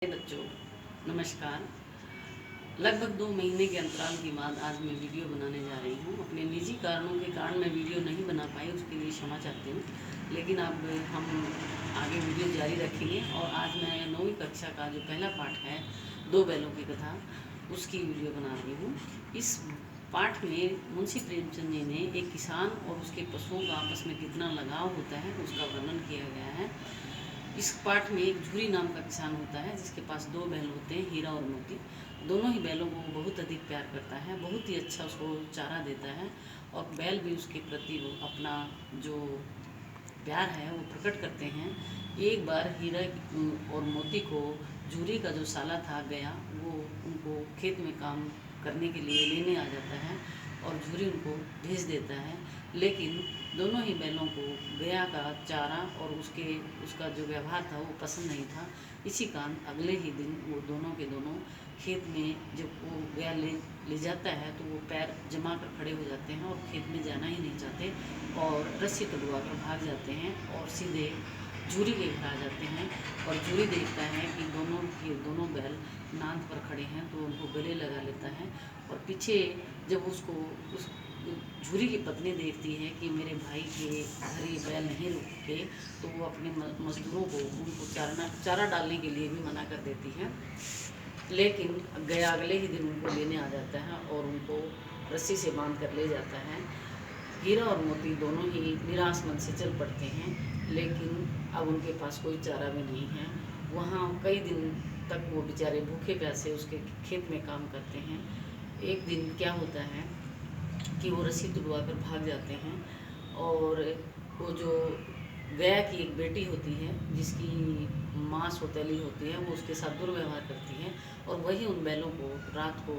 बच्चों नमस्कार। लगभग 2 महीने के अंतराल के बाद आज मैं वीडियो बनाने जा रही हूँ। अपने निजी कारणों के कारण मैं वीडियो नहीं बना पाई, उसके लिए क्षमा चाहती हूँ। लेकिन अब हम आगे वीडियो जारी रखेंगे और आज मैं 9वीं कक्षा का जो पहला पाठ है, 2 बैलों की कथा, उसकी वीडियो बना रही हूँ। इस पाठ में मुंशी प्रेमचंद जी ने एक किसान और उसके पशुओं का आपस में कितना लगाव होता है उसका वर्णन किया गया है। इस पाठ में एक झूरी नाम का किसान होता है जिसके पास 2 बैल होते हैं, हीरा और मोती। दोनों ही बैलों को बहुत अधिक प्यार करता है, बहुत ही अच्छा उसको चारा देता है और बैल भी उसके प्रति वो अपना जो प्यार है वो प्रकट करते हैं। एक बार हीरा और मोती को झूरी का जो साला था गया, वो उनको खेत में काम करने के लिए लेने आ जाता है और झूरी उनको भेज देता है। लेकिन दोनों ही बैलों को गया का चारा और उसका जो व्यवहार था वो पसंद नहीं था। इसी कारण अगले ही दिन वो दोनों के दोनों खेत में जब वो गया ले जाता है तो वो पैर जमा कर खड़े हो जाते हैं और खेत में जाना ही नहीं चाहते और रस्सी तलवा कर भाग जाते हैं और सीधे झूरी के घर आ जाते हैं। और झूरी देखता है कि दोनों बैल नांद पर खड़े हैं तो उनको गले लगा लेता है। और पीछे जब उसको उस झूरी की पत्नी देखती है कि मेरे भाई के घर ये बैल नहीं रुके, तो वो अपने मजदूरों को उनको चारा डालने के लिए भी मना कर देती है। लेकिन गया अगले ही दिन उनको लेने आ जाता है और उनको रस्सी से बांध कर ले जाता है। हीरा और मोती दोनों ही निराश मन से चल पड़ते हैं, लेकिन अब उनके पास कोई चारा भी नहीं है। वहाँ कई दिन तक वो बेचारे भूखे प्यासे उसके खेत में काम करते हैं। एक दिन क्या होता है कि वो रस्सी तुड़वा कर भाग जाते हैं और वो जो गया की एक बेटी होती है जिसकी माँ सौतेली होती है, वो उसके साथ दुर्व्यवहार करती है और वही उन बैलों को रात को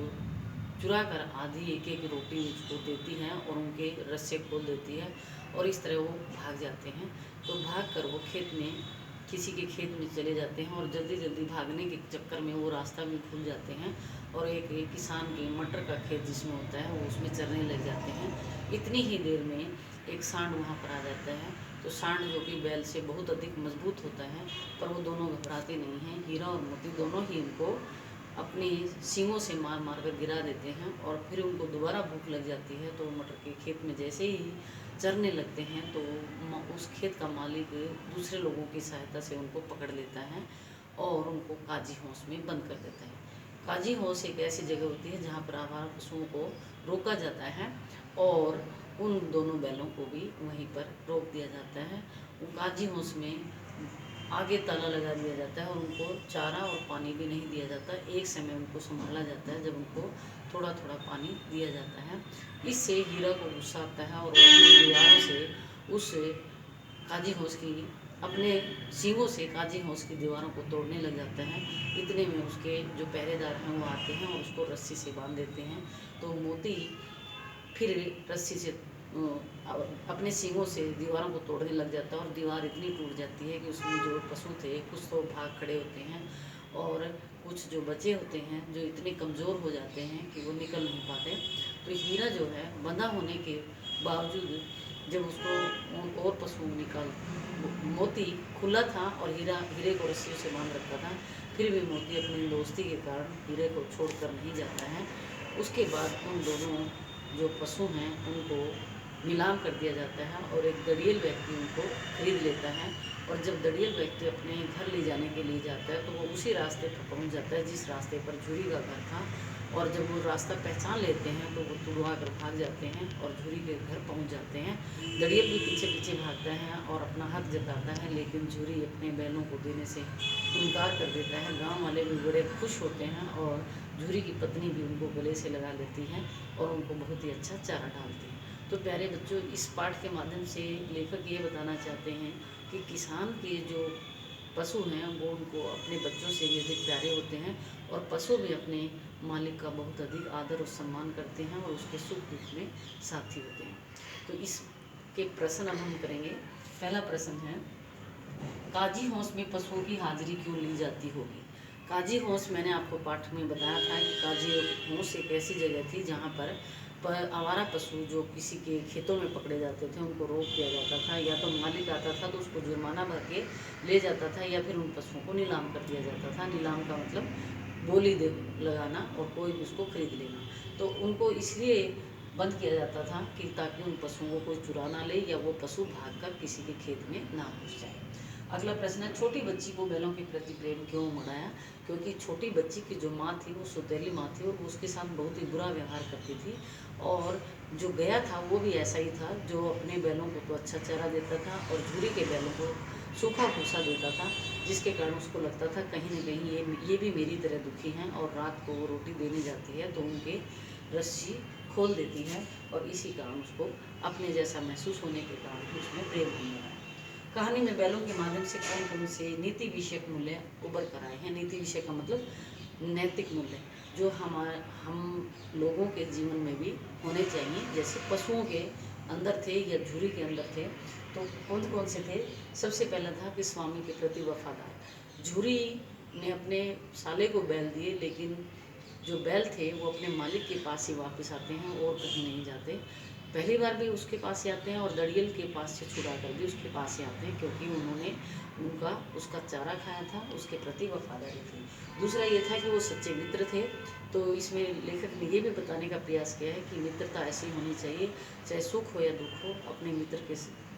चुरा कर आधी एक एक रोटी उसको देती है और उनके रस्से खोल देती है और इस तरह वो भाग जाते हैं। तो भाग कर वो खेत में किसी के खेत में चले जाते हैं और जल्दी जल्दी भागने के चक्कर में वो रास्ता भी भूल जाते हैं और एक किसान के मटर का खेत जिसमें होता है वो उसमें चरने लग जाते हैं। इतनी ही देर में एक सांड वहाँ पर आ जाता है। तो सांड जो कि बैल से बहुत अधिक मजबूत होता है, पर वो दोनों घबराते नहीं हैं। हीरा और मोती दोनों ही इनको अपनी सींगों से मार मार कर गिरा देते हैं और फिर उनको दोबारा भूख लग जाती है। तो मटर के खेत में जैसे ही चरने लगते हैं तो उस खेत का मालिक दूसरे लोगों की सहायता से उनको पकड़ लेता है और उनको काजी हौस में बंद कर देता है। काजी हौस एक ऐसी जगह होती है जहाँ पर आवारा पशुओं को रोका जाता है और उन दोनों बैलों को भी वहीं पर रोक दिया जाता है। काजी हौस में आगे ताला लगा दिया जाता है और उनको चारा और पानी भी नहीं दिया जाता। एक समय उनको संभाला जाता है जब उनको थोड़ा थोड़ा पानी दिया जाता है। इससे हीरा को गुस्सा आता है और वो अपनी दीवारों से उस काजी हौस की अपने सींगों से काजी हौस की दीवारों को तोड़ने लग जाता है। इतने में उसके जो पहरेदार हैं वो आते हैं और उसको रस्सी से बांध देते हैं। तो मोती फिर रस्सी से अपने सींगों से दीवारों को तोड़ने लग जाता है और दीवार इतनी टूट जाती है कि उसमें जो पशु थे कुछ तो भाग खड़े होते हैं और कुछ जो बचे होते हैं जो इतने कमज़ोर हो जाते हैं कि वो निकल नहीं पाते। तो हीरा जो है बंधा होने के बावजूद जब उसको और पशु निकाल मोती खुला था और हीरे को रस्सियों से बांध रखा था, फिर भी मोती अपनी दोस्ती के कारण हीरे को छोड़कर नहीं जाता है। उसके बाद उन दोनों जो पशु हैं उनको नीलाम कर दिया जाता है और एक दड़ियल व्यक्ति उनको खरीद लेता है। और जब दड़ियल व्यक्ति अपने घर ले जाने के लिए जाता है तो वो उसी रास्ते पर पहुंच जाता है जिस रास्ते पर झूरी का घर था। और जब वो रास्ता पहचान लेते हैं तो वो तुड़वा कर भाग जाते हैं और झूरी के घर पहुंच जाते हैं। दड़ियल भी पीछे पीछे भागता है और अपना हक जताता है, लेकिन झूरी अपने बैलों को देने से इनकार कर देता है। गाँव वाले भी बड़े खुश होते हैं और झूरी की पत्नी भी उनको गले से लगा लेती है और उनको बहुत ही अच्छा चारा डालती है। तो प्यारे बच्चों, इस पाठ के माध्यम से लेखक ये बताना चाहते हैं कि किसान के जो पशु हैं वो उनको अपने बच्चों से भी अधिक प्यारे होते हैं और पशु भी अपने मालिक का बहुत अधिक आदर और सम्मान करते हैं और उसके सुख दुख में साथी होते हैं। तो इसके प्रश्न अब हम करेंगे। पहला प्रश्न है, काजी हौस में पशुओं की हाजिरी क्यों ली जाती होगी? काजी हौस मैंने आपको पाठ में बताया था कि काजी हौस एक ऐसी जगह थी जहाँ पर आवारा पशु जो किसी के खेतों में पकड़े जाते थे उनको रोक दिया जाता था, या तो मालिक आता था तो उसको जुर्माना भर के ले जाता था, या फिर उन पशुओं को नीलाम कर दिया जाता था। नीलाम का मतलब बोली दे लगाना और कोई भी उसको खरीद लेना। तो उनको इसलिए बंद किया जाता था कि ताकि उन पशुओं को कोई चुरा ना ले या वो पशु भागकर किसी के खेत में ना घुस जाए। अगला प्रश्न है, छोटी बच्ची को बैलों के प्रति प्रेम क्यों मनाया? क्योंकि छोटी बच्ची की जो माँ थी वो सौतेली माँ थी और उसके साथ बहुत ही बुरा व्यवहार करती थी। और जो गया था वो भी ऐसा ही था, जो अपने बैलों को तो अच्छा चारा देता था और झूरी के बैलों को सूखा भूसा देता था, जिसके कारण उसको लगता था कहीं न कहीं ये भी मेरी तरह दुखी हैं, और रात को वो रोटी देने जाती है तो उनके रस्सी खोल देती है, और इसी कारण उसको अपने जैसा महसूस होने के कारण उसमें प्रेम होने लगा। कहानी में बैलों के माध्यम से कौन कौन से नीति विषयक मूल्य उभर कर आए हैं? नीति विषय का मतलब नैतिक मूल्य जो हम लोगों के जीवन में भी होने चाहिए, जैसे पशुओं के अंदर थे या झूरी के अंदर थे। तो कौन कौन से थे? सबसे पहला था कि स्वामी के प्रति वफादार। झूरी ने अपने साले को बैल दिए, लेकिन जो बैल थे वो अपने मालिक के पास ही वापस आते हैं और कहीं नहीं जाते। पहली बार भी उसके पास ही आते हैं और दड़ियल के पास से छुड़ा कर भी उसके पास ही आते हैं, क्योंकि उन्होंने उसका चारा खाया था, उसके प्रति वफादारी थी। दूसरा ये था कि वो सच्चे मित्र थे। तो इसमें लेखक ने ये भी बताने का प्रयास किया है कि मित्रता ऐसी होनी चाहिए, चाहे सुख हो या दुख हो, अपने मित्र के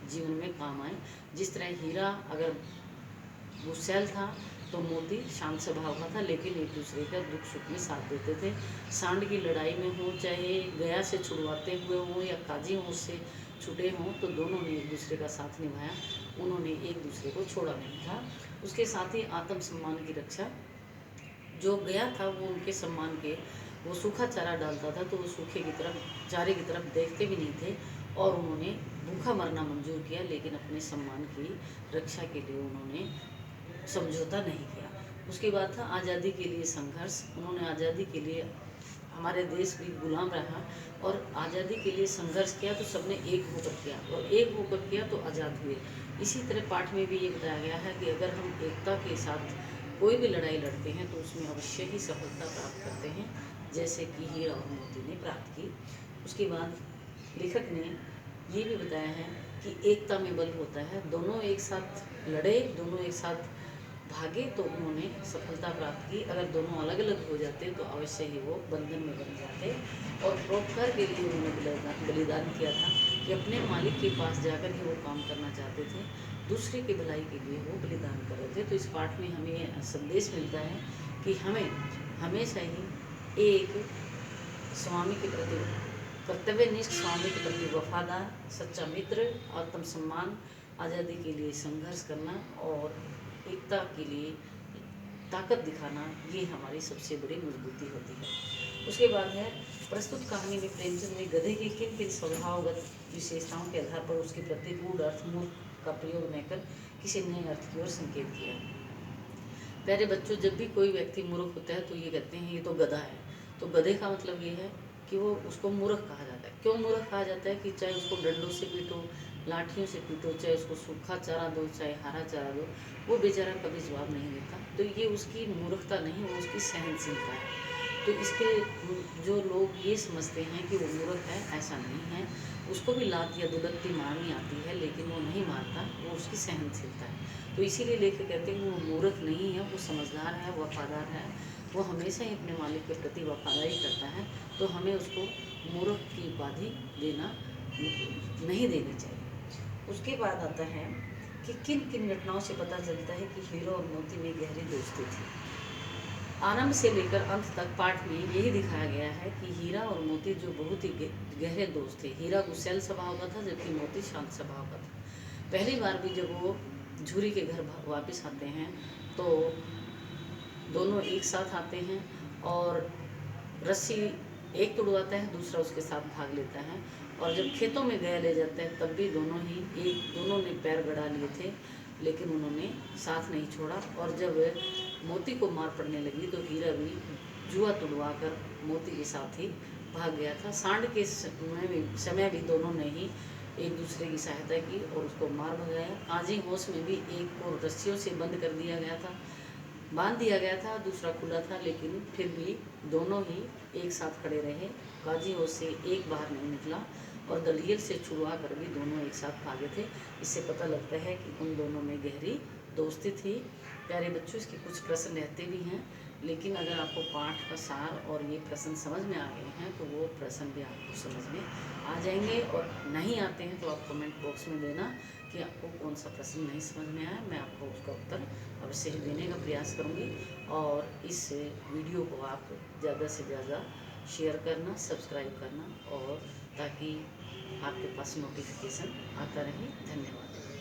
जीवन में काम आए। जिस तरह हीरा अगर गुस्सैल था तो मोती शांत स्वभाव का था, लेकिन एक दूसरे का दुख सुख में साथ देते थे। सांड की लड़ाई में हो, चाहे गया से छुड़वाते हुए हो या काजी हो उससे छुटे हों, तो दोनों ने एक दूसरे का साथ निभाया। उन्होंने एक दूसरे को छोड़ा नहीं था। उसके साथ ही आत्मसम्मान की रक्षा, जो गया था वो उनके सम्मान के वो सूखा चारा डालता था तो वो सूखे की तरफ चारे की तरफ देखते भी नहीं थे, और उन्होंने भूखा मरना मंजूर किया, लेकिन अपने सम्मान की रक्षा के लिए उन्होंने समझौता नहीं किया। उसके बाद था आज़ादी के लिए संघर्ष। उन्होंने आज़ादी के लिए, हमारे देश भी गुलाम रहा और आज़ादी के लिए संघर्ष किया, तो सबने एक होकर किया, और एक होकर किया तो आज़ाद हुए। इसी तरह पाठ में भी ये बताया गया है कि अगर हम एकता के साथ कोई भी लड़ाई लड़ते हैं तो उसमें अवश्य ही सफलता प्राप्त करते हैं, जैसे कि हीरा और मोती ने प्राप्त की। उसके बाद लेखक ने ये भी बताया है कि एकता में बल होता है। दोनों एक साथ लड़े, दोनों एक साथ भागे तो उन्होंने सफलता प्राप्त की। अगर दोनों अलग अलग हो जाते तो अवश्य ही वो बंधन में बन जाते। और परोपकार के लिए उन्होंने बलिदान किया था कि अपने मालिक के पास जाकर ही वो काम करना चाहते थे, दूसरे की भलाई के लिए वो बलिदान कर रहे थे। तो इस पाठ में हमें संदेश मिलता है कि हमें हमेशा ही एक स्वामी के प्रति कर्तव्यनिष्ठ, स्वामी के प्रति वफादार, सच्चा मित्र, आत्मसम्मान, आज़ादी के लिए संघर्ष करना और एकता के लिए ताकत दिखाना, ये हमारी सबसे बड़ी मजबूती होती है। उसके बाद है, प्रस्तुत कहानी में प्रेमचंद ने गधे की किन किन स्वभावगत विशेषताओं के आधार पर उसके प्रति गूढ़ अर्थ मूर्ख का प्रयोग न कर किसी नए अर्थ की ओर संकेत किया। प्यारे बच्चों, जब भी कोई व्यक्ति मूर्ख होता है तो ये कहते हैं ये तो गधा है। तो गधे का मतलब ये है कि वो उसको मूर्ख कहा जाता है। क्यों मूर्ख कहा जाता है? कि चाहे उसको डंडों से पीटो, लाठियों से पीटो, चाहे उसको सूखा चारा दो, चाहे हरा चारा दो, वो बेचारा कभी जवाब नहीं देता। तो ये उसकी मूर्खता नहीं, वो उसकी सहनशीलता है। तो इसके जो लोग ये समझते हैं कि वो मूर्ख है, ऐसा नहीं है। उसको भी लात या दुलत्ती मारनी आती है, लेकिन वो नहीं मारता, वो उसकी सहनशीलता है। तो इसीलिए लेकर कहते हैं कि वो मूर्ख नहीं है, वो समझदार है, वफादार है, वो हमेशा ही अपने मालिक के प्रति वफादारी करता है। तो हमें उसको मूर्ख की उपाधि देना नहीं देनी चाहिए। उसके बाद आता है कि किन किन घटनाओं से पता चलता है कि हीरो और मोती में गहरी दोस्ती थी। आरंभ से लेकर अंत तक पाठ में यही दिखाया गया है कि हीरा और मोती जो बहुत ही गहरे दोस्त थे। हीरा गुस्सैल स्वभाव का था, जबकि मोती शांत स्वभाव का था। पहली बार भी जब वो झूरी के घर वापस आते हैं तो दोनों एक साथ आते हैं, और रस्सी एक तोड़वाता है, दूसरा उसके साथ भाग लेता है। और जब खेतों में गया ले जाते हैं तब भी दोनों ने पैर गड़ा लिए थे, लेकिन उन्होंने साथ नहीं छोड़ा। और जब मोती को मार पड़ने लगी तो हीरा भी जुआ तुड़वा कर मोती के साथ ही भाग गया था। सांड के समय भी दोनों ने ही एक दूसरे की सहायता की और उसको मार भगाया। काजी होश में भी एक को रस्सियों से बंद कर दिया गया था, बांध दिया गया था, दूसरा खुला था, लेकिन फिर भी दोनों ही एक साथ खड़े रहे। काजी ओर से एक बाहर नहीं निकला और दलियल से छुड़वा कर भी दोनों एक साथ भागे थे। इससे पता लगता है कि उन दोनों में गहरी दोस्ती थी। प्यारे बच्चों, इसके कुछ प्रश्न रहते भी हैं, लेकिन अगर आपको पाठ का सार और ये प्रश्न समझ में आ गए हैं तो वो प्रश्न भी आपको समझ में आ जाएंगे, और नहीं आते हैं तो आप कमेंट बॉक्स में देना कि आपको कौन सा प्रश्न नहीं समझ में आया। मैं आपको उसका उत्तर अवश्य ही देने का प्रयास करूँगी। और इस वीडियो को आप ज़्यादा से ज़्यादा शेयर करना, सब्सक्राइब करना, और ताकि आपके पास नोटिफिकेशन आता रहे। धन्यवाद।